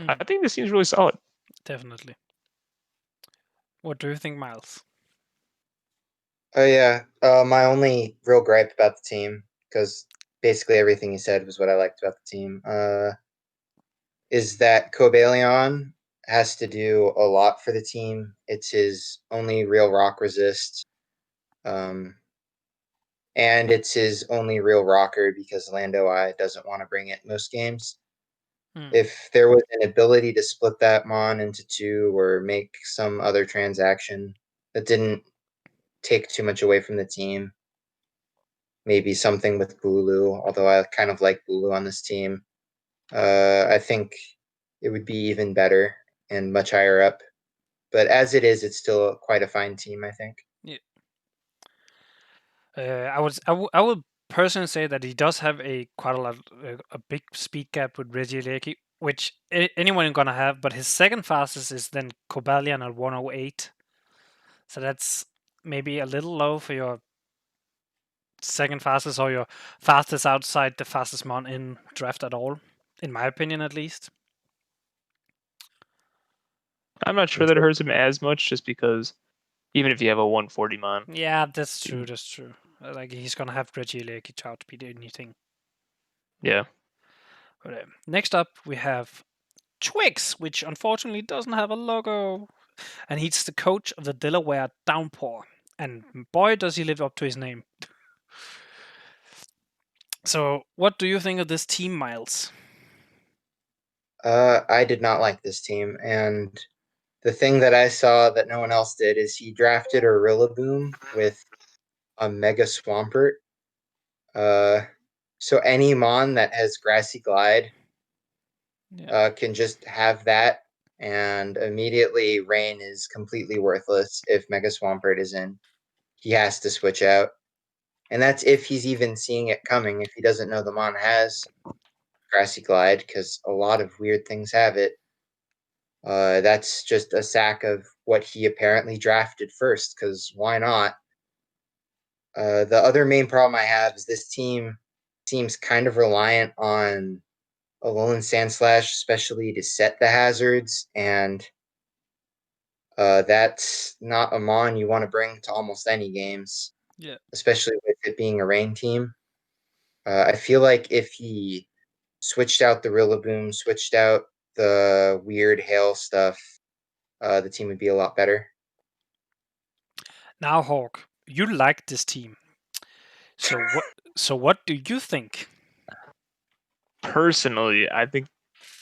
I think this seems really solid. Definitely. What do you think, Miles? Oh yeah, my only real gripe about the team, because basically everything you said was what I liked about the team, is that Cobalion has to do a lot for the team. It's his only real rock resist. And it's his only real rocker because Lando I doesn't want to bring it most games. If there was an ability to split that Mon into two or make some other transaction that didn't take too much away from the team, maybe something with Bulu, although I kind of like Bulu on this team, I think it would be even better and much higher up. But as it is, it's still quite a fine team, I think. Yeah. I would personally say that he does have quite a big speed gap with Regieleki, which anyone is gonna have. But his second fastest is then Cobalion at 108, so that's maybe a little low for your second fastest or your fastest outside the fastest mon in draft at all, in my opinion at least. I'm not sure that it hurts him as much just because even if you have a 140 mon. Yeah, that's true. That's true. Like he's gonna have Regieleki to outspeed anything. Yeah. But, next up we have Twix, which unfortunately doesn't have a logo, and he's the coach of the Delaware Downpour. And boy, does he live up to his name. So, what do you think of this team, Miles? I did not like this team, and the thing that I saw that no one else did is he drafted a Rillaboom with a Mega Swampert. So any Mon that has Grassy Glide can just have that, and immediately Rain is completely worthless if Mega Swampert is in. He has to switch out. And that's if he's even seeing it coming, if he doesn't know the Mon has Grassy Glide, because a lot of weird things have it. That's just a sack of what he apparently drafted first, because why not? The other main problem I have is this team seems kind of reliant on Alolan Sandslash, especially to set the hazards, and that's not a Mon you want to bring to almost any games. Yeah. Especially with it being a rain team. I feel like if he switched out the Rillaboom, switched out the weird hail stuff, the team would be a lot better. Now, Hawk, you like this team. So what do you think? Personally, I think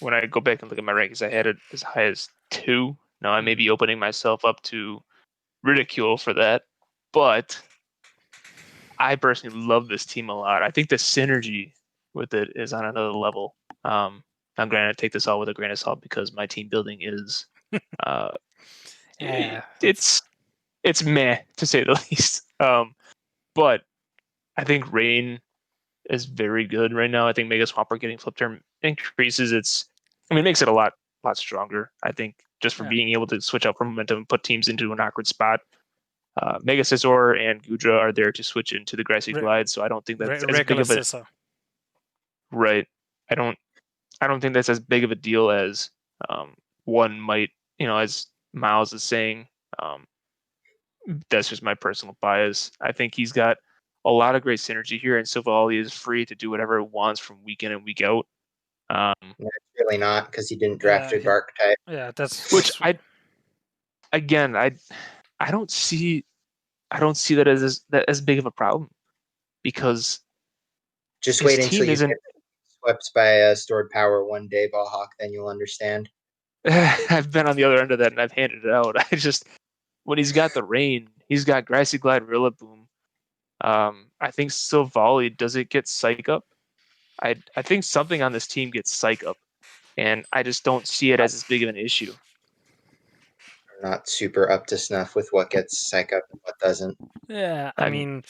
when I go back and look at my rankings, I had it as high as 2. Now I may be opening myself up to ridicule for that, but I personally love this team a lot. I think the synergy with it is on another level. I'm granted take this all with a grain of salt because my team building is it's meh to say the least. But I think Rain is very good right now. I think Mega Swampert getting flip turn increases it makes it a lot stronger. I think just for being able to switch out for momentum and put teams into an awkward spot. Mega Scizor and Gudra are there to switch into the Grassy Glide, so I don't think that's as big of a Scizor. Right. I don't think that's as big of a deal as one might, as Miles is saying. That's just my personal bias. I think he's got a lot of great synergy here, and Silvally is free to do whatever he wants from week in and week out. That's really not because he didn't draft Yeah, a dark type. yeah, Which I don't see that as big of a problem because Just his wait until team you isn't. get swept by a stored power one day, Ballhawk, then you'll understand. I've been on the other end of that and I've handed it out. When he's got the rain, he's got Grassy Glide, Rillaboom. I think Silvally, does it get Psych Up? I think something on this team gets Psych Up, and I just don't see it as big of an issue. I'm not super up to snuff with what gets Psych Up and what doesn't. Yeah, I mean,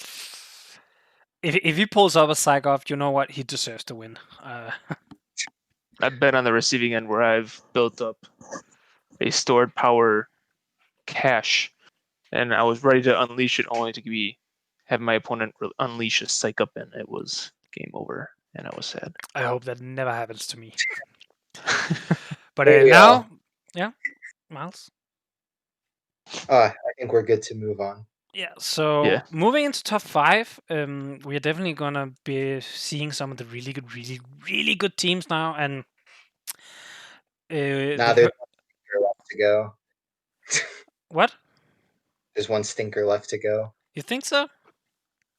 if he pulls up a Psych Up, you know what? He deserves to win. I've been on the receiving end where I've built up a stored power cache, and I was ready to unleash it only to have my opponent unleash a Psych Up, and it was game over, and I was sad. I hope that never happens to me. But Maybe now, yeah, Miles? I think we're good to move on. Yeah, so Yeah. moving into top 5, we are definitely going to be seeing some of the really good, really, really good teams now. And Now there's one stinker left to go. what? There's one stinker left to go. You think so?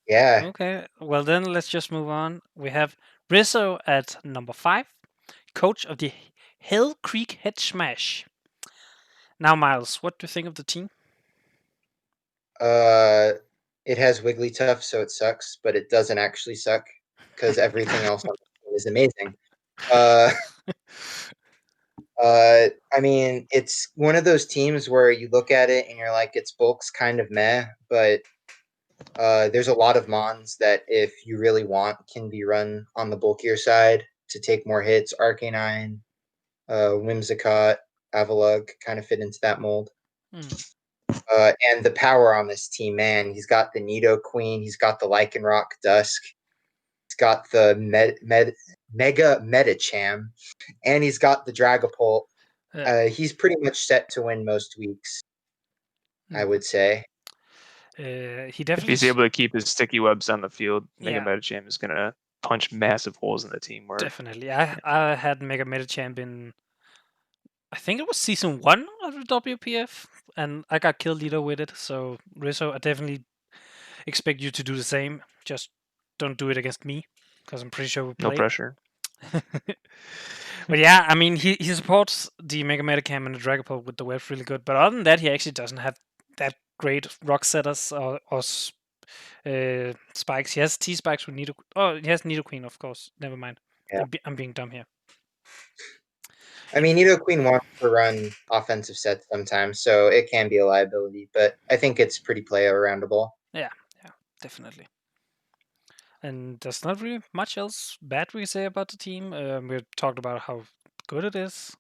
Yeah. Okay, well then let's just move on. We have Rizzo at number 5, coach of the Hell Creek Head Smash. Now, Miles, what do you think of the team? It has Wigglytuff, so it sucks, but it doesn't actually suck because everything else on the team is amazing. I mean, it's one of those teams where you look at it and you're like, its bulk's kind of meh, but there's a lot of mons that, if you really want, can be run on the bulkier side to take more hits. Arcanine, Whimsicott, Avalugg kind of fit into that mold. And the power on this team, man, he's got the Nidoqueen, he's got the Lycanroc Dusk, he's got the Mega Metacham, and he's got the Dragapult. He's pretty much set to win most weeks, I would say. He If definitely. he's able to keep his sticky webs on the field, Mega Yeah. Metacham is going to punch massive holes in the teamwork. Definitely. I had Mega Metacham in, I think it was season 1 of the WPF, and I got kill leader with it. So, Rizzo, I definitely expect you to do the same. Just don't do it against me, because I'm pretty sure we'll play. No pressure. But yeah, I mean, he supports the Mega Metacam and the Dragapult with the webs really good. But other than that, he actually doesn't have that great rock setters or spikes. He has T-spikes with Nidoqueen. Oh, he has Nidoqueen, of course. Never mind. Yeah. I'm being dumb here. I mean, Nidoqueen wants to run offensive sets sometimes, so it can be a liability, but I think it's pretty play-aroundable. Yeah, definitely. And there's not really much else bad we say about the team. We talked about how good it is.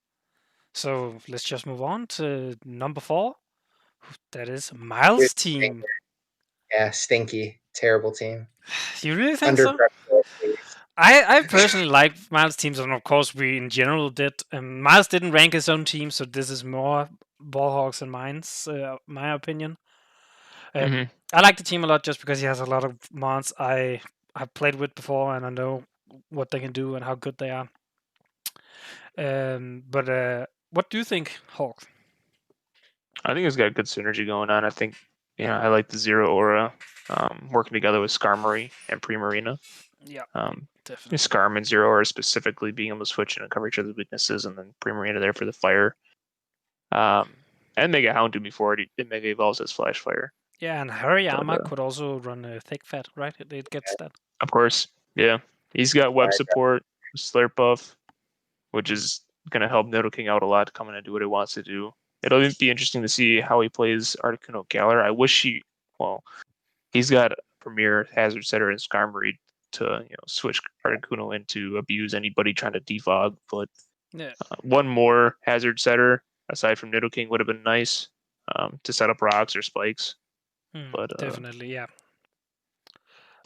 So let's just move on to number 4. That is Miles' team. Yeah, stinky, terrible team. You really think Under so? pressure. I personally like Miles' teams, and of course we in general did. Miles didn't rank his own team, so this is more Ballhawks and mine's, my opinion. I like the team a lot just because he has a lot of mons I have played with before, and I know what they can do and how good they are. But what do you think, Hawk? I think it's got good synergy going on. I think, I like the Zero Aura working together with Skarmory and Primarina. Yeah, definitely. Skarm and Zero Aura specifically being able to switch in and cover each other's weaknesses, and then Primarina there for the fire. And Mega Houndoom before it Mega evolves as Flash Fire. Yeah, and Hariyama could also run Thick Fat, right? It gets that. Of course, yeah. He's got web support, Slurp buff, which is going to help Nidoking out a lot to come in and do what he wants to do. It'll be interesting to see how he plays Articuno Galar. I wish he's got Premier Hazard Setter and Skarmory to switch Articuno in to abuse anybody trying to defog, but one more Hazard Setter aside from Nidoking would have been nice to set up rocks or spikes. But definitely, yeah.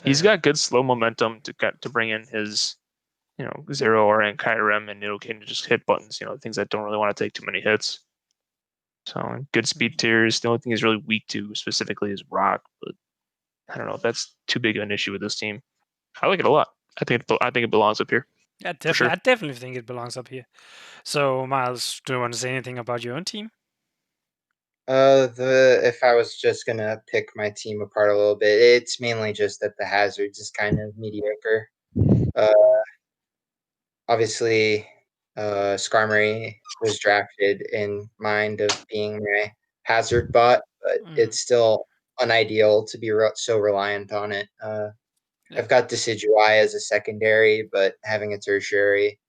He's got good slow momentum to bring in his Zero Aura and Kyurem and Nidoking to just hit buttons, things that don't really want to take too many hits. So good speed tiers. The only thing he's really weak to specifically is rock, but I don't know if that's too big of an issue with this team. I like it a lot. I think it belongs up here. Yeah, For sure. I definitely think it belongs up here. So, Miles, do you want to say anything about your own team? If I was just gonna pick my team apart a little bit, it's mainly just that the hazards is kind of mediocre. Uh, obviously, Skarmory was drafted in mind of being my hazard bot, but it's still unideal to be so reliant on it. I've got Decidueye as a secondary, but having a tertiary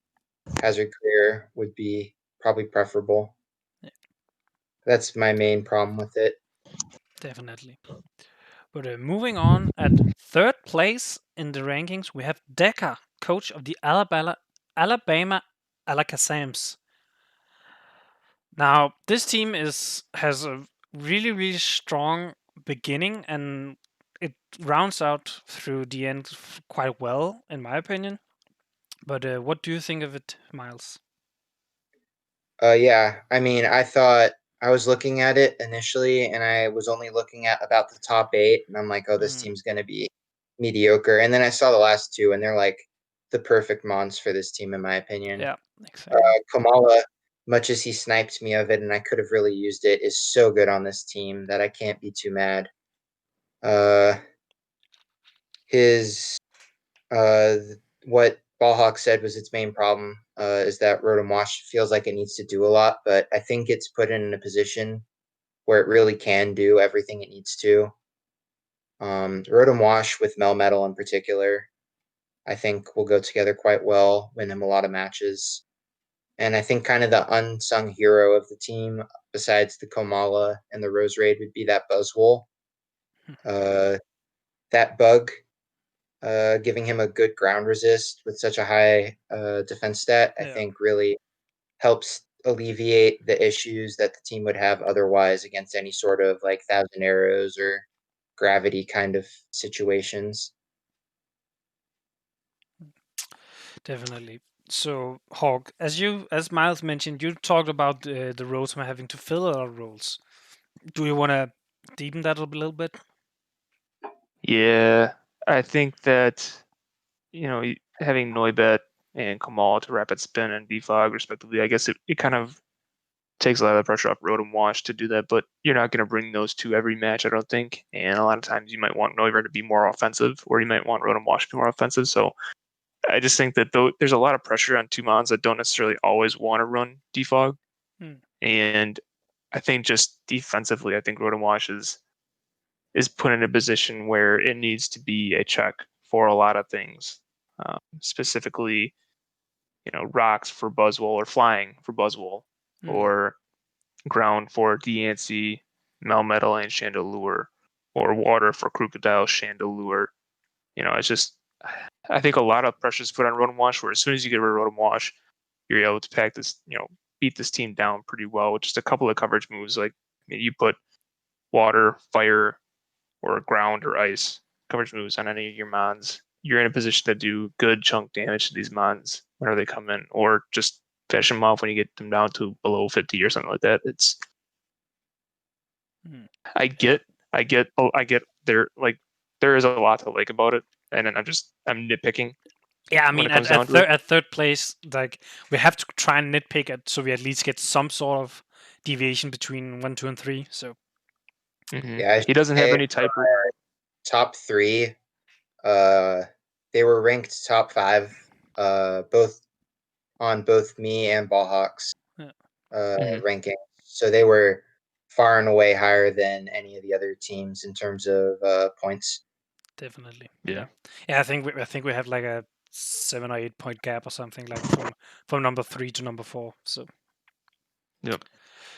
hazard clear would be probably preferable. Yeah. That's my main problem with it. Definitely. But moving on, at third place in the rankings, we have Decker, coach of the Alabama Alakazams. Now, this team has a really strong beginning, and it rounds out through the end quite well, in my opinion. But what do you think of it, Miles? Yeah, I mean, I thought I was looking at it initially, and I was only looking at about the top 8, and I'm like, oh, this team's gonna be mediocre. And then I saw the last 2, and they're like the perfect mons for this team, in my opinion. Yeah, exactly. Kamala, much as he sniped me of it, and I could have really used it, is so good on this team that I can't be too mad. His what Ballhawk said was its main problem is that Rotom Wash feels like it needs to do a lot, but I think it's put in a position where it really can do everything it needs to. Rotom Wash with Melmetal in particular, I think will go together quite well, win him a lot of matches. And I think kind of the unsung hero of the team, besides the Komala and the Rose Raid, would be that Buzzwole. That bug giving him a good ground resist with such a high defense stat, I think really helps alleviate the issues that the team would have otherwise against any sort of like Thousand Arrows or gravity kind of situations. Definitely. So, Hawk, as Miles mentioned, you talked about the roles from having to fill a lot of roles. Do you want to deepen that a little bit? Yeah, I think that having Noibet and Kamal to rapid spin and defog respectively, I guess it kind of takes a lot of the pressure off Rotom Wash to do that, but you're not going to bring those two every match, I don't think. And a lot of times you might want Noivern to be more offensive, or you might want Rotom Wash to be more offensive. So I just think that there's a lot of pressure on two mons that don't necessarily always want to run defog. And I think just defensively, I think Rotom Wash is put in a position where it needs to be a check for a lot of things, specifically, rocks for Buzzwole or flying for Buzzwole, or ground for Deancey, Melmetal, and Chandelure, or water for Crocodile, Chandelure. It's just, I think a lot of pressure is put on Rotom Wash, where as soon as you get rid of Rotom Wash, you're able to pack this, beat this team down pretty well with just a couple of coverage moves. Like, you put water, fire, or ground or ice coverage moves on any of your mons, you're in a position to do good chunk damage to these mons whenever they come in, or just finish them off when you get them down to below 50 or something like that. It's I get there, like, there is a lot to like about it, and then I'm nitpicking. Yeah, I mean, at third place, like, we have to try and nitpick it so we at least get some sort of deviation between 1, 2, and 3. So Yeah, he doesn't have any type. Top 3, they were ranked top 5, both on both me and Ballhawks ranking. So they were far and away higher than any of the other teams in terms of points. Definitely. Yeah. I think we have like a 7 or 8 point gap or something, like from number 3 to number 4. So Yep.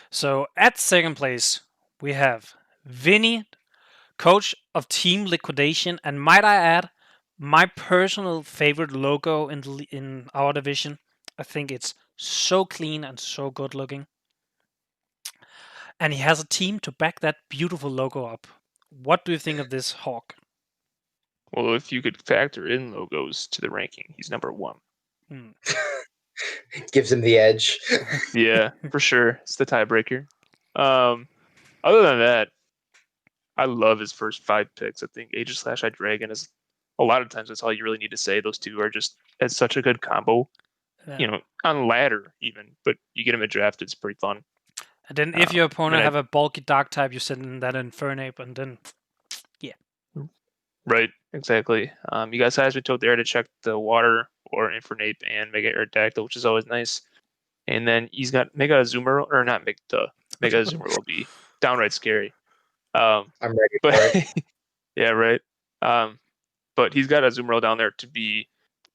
So at second place we have Vinny, coach of Team Liquidation, and might I add, my personal favorite logo in our division. I think it's so clean and so good looking. And he has a team to back that beautiful logo up. What do you think of this, Hawk? Well, if you could factor in logos to the ranking, he's number 1. Gives him the edge. Yeah, for sure. It's the tiebreaker. Other than that, I love his first 5 picks. I think Aegis/High Dragon is a lot of times that's all you really need to say. Those two are just it's such a good combo. Yeah. On ladder even, but you get him at draft, it's pretty fun. And then if your opponent I have a bulky dark type, you send in that Infernape, and then right, exactly. You got Seismic Toad there to check the water or Infernape and Mega Aerodactyl, which is always nice. And then he's got Mega Azumarill, or not Mega Azumarill will be downright scary. I'm ready But for it. yeah, right. But he's got Azumarill down there to be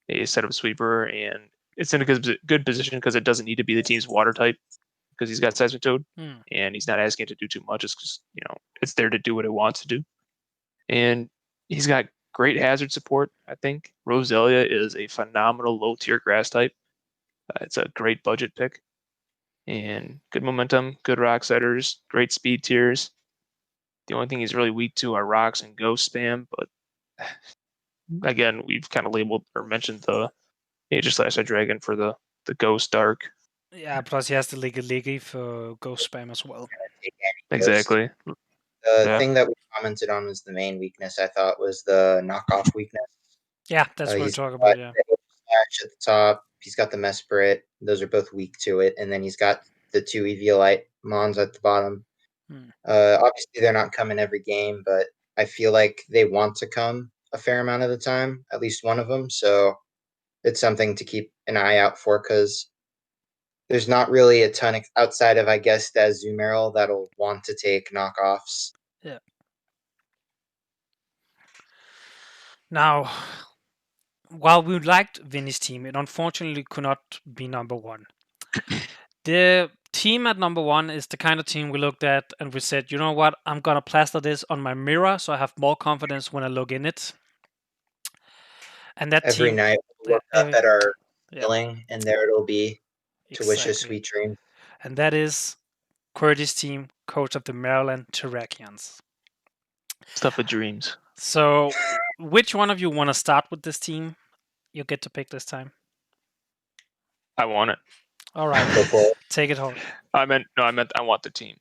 a setup sweeper, and it's in a good position because it doesn't need to be the team's water type because he's got Seismic Toad, and he's not asking it to do too much. It's just it's there to do what it wants to do, and he's got great hazard support. I think Roselia is a phenomenal low tier grass type. It's a great budget pick, and good momentum, good rock setters, great speed tiers. The only thing he's really weak to are rocks and ghost spam, but again, we've kind of labeled or mentioned the Aegis/High Dragon for the ghost dark. yeah. Plus he has the Liggy for ghost spam as well. Exactly. The thing that we commented on was the main weakness. I thought was the knockoff weakness. Yeah, that's what we're He's talking got about. Yeah. the Slash at the top. He's got the Mesprit. Those are both weak to it, and then he's got the 2 Eviolite Mons at the bottom. Obviously, they're not coming every game, but I feel like they want to come a fair amount of the time, at least one of them. So it's something to keep an eye out for because there's not really a ton outside of, I guess, that Azumarill that'll want to take knockoffs. Yeah. Now, while we liked Vinny's team, it unfortunately could not be number one. The team at number one is the kind of team we looked at and we said, you know what, I'm going to plaster this on my mirror so I have more confidence when I look in it. And that Every team, night we'll look up at our ceiling, and there it'll be to wish us sweet dreams. And that is Qwerty's team, coach of the Maryland Terrakians. Stuff with dreams. So, which one of you want to start with this team? You get to pick this time. I want it. All right, take it home. I meant I want the team.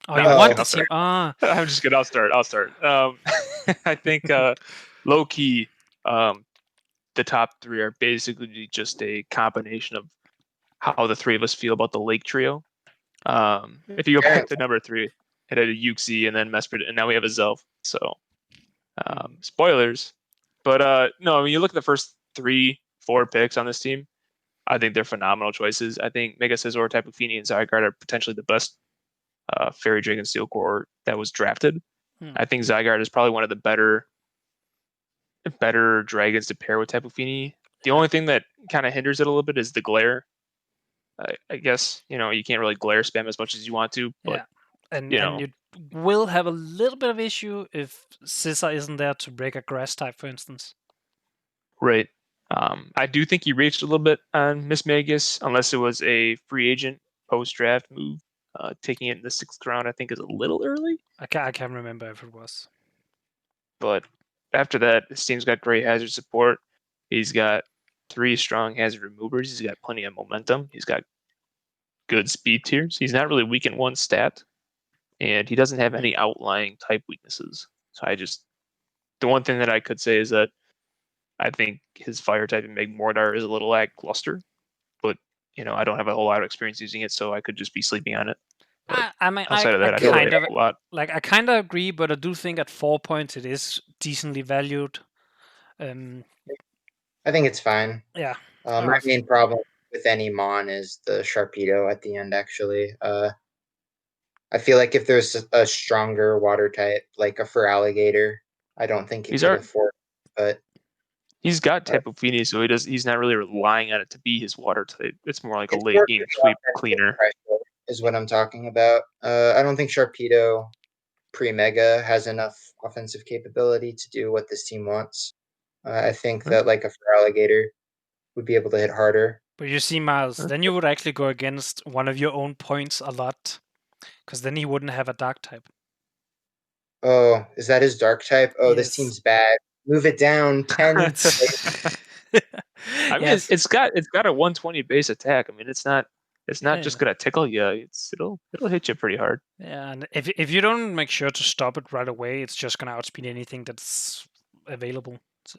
Oh, you want the team? I'm just kidding. I'll start. I think low key, the top 3 are basically just a combination of how the 3 of us feel about the Lake Trio. If you go back to number 3, it had a Yuxi and then Mesprit, and now we have a Zelf. So, spoilers. But no, when you look at the first 3-4 picks on this team, I think they're phenomenal choices. I think Mega Scizor, Tapu Fini, and Zygarde are potentially the best Fairy Dragon Steel Core that was drafted. I think Zygarde is probably one of the better dragons to pair with Tapu Fini. The only thing that kind of hinders it a little bit is the glare. I guess you can't really glare spam as much as you want to, but and you will have a little bit of issue if Scizor isn't there to break a grass type, for instance. Right. I do think he reached a little bit on Mismagius, unless it was a free agent post-draft move. Taking it in the 6th round, I think, is a little early. I can't remember if it was. But after that, his team's got great hazard support. He's got 3 strong hazard removers. He's got plenty of momentum. He's got good speed tiers. He's not really weak in one stat. And he doesn't have any outlying type weaknesses. So the one thing that I could say is that I think his fire type in Magmortar is a little lackluster, but I don't have a whole lot of experience using it, so I could just be sleeping on it. Outside of that, I kind of a lot. Like I kind of agree, but I do think at 4 points it is decently valued. I think it's fine. Yeah. My main problem with any Mon is the Sharpedo at the end. Actually, I feel like if there's a stronger water type, like a Feraligatr, I don't think it could afford. But he's got Tapu Fini, so he's not really relying on it to be his water type. It's more like a late game sweep cleaner. Is what I'm talking about. I don't think Sharpedo pre-Mega has enough offensive capability to do what this team wants. I think that like a Feraligatr would be able to hit harder. But you see, Miles, then you would actually go against one of your own points a lot, because then he wouldn't have a dark type. Oh, is that his dark type? Oh, yes. This team's bad. Move it down 10. I mean, it's got a 120 base attack. I mean, it's not It's not just gonna tickle you. It'll hit you pretty hard. Yeah, and if you don't make sure to stop it right away, it's just gonna outspeed anything that's available. So.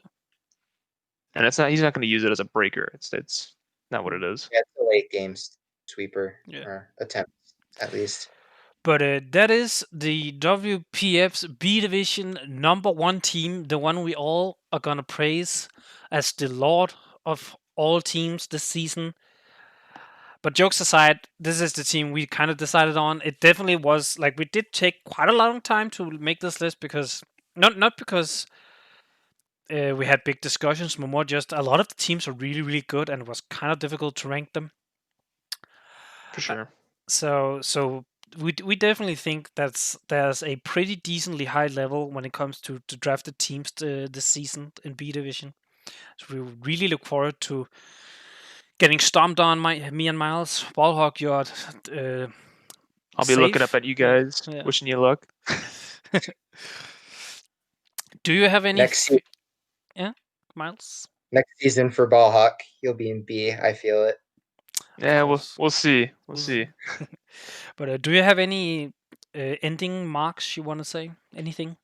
And he's not gonna use it as a breaker. It's not what it is. Yeah, it's a late game sweeper Yeah. or attempt at least. But that is the WPF's B Division #1 team, the one we all are gonna praise as the lord of all teams this season. But jokes aside, this is the team we kind of decided on. It definitely was like we did take quite a long time to make this list because not because we had big discussions, but more just a lot of the teams are really, really good, and it was kind of difficult to rank them. For sure. So we definitely think there's a pretty decently high level when it comes to drafted teams this season in B Division. So we really look forward to getting stomped on me and Miles. Ballhawk, you're I'll be looking up at you guys, wishing you luck. Do you have any? Yeah, Miles. Next season for Ballhawk, he'll be in B. I feel it. Yeah, we'll see. We'll see. But do you have any ending marks you want to say? Anything?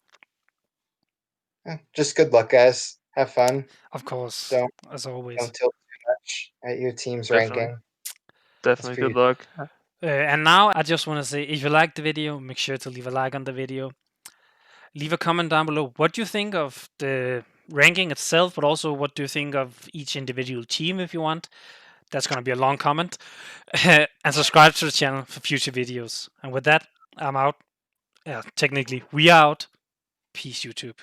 Just good luck, guys. Have fun. Of course, as always. Don't tilt too much at your team's ranking. Definitely good luck. And now I just want to say, if you liked the video, make sure to leave a like on the video. Leave a comment down below. What do you think of the ranking itself, but also what do you think of each individual team if you want? That's going to be a long comment. And subscribe to the channel for future videos. And with that, I'm out. Technically, we are out. Peace, YouTube.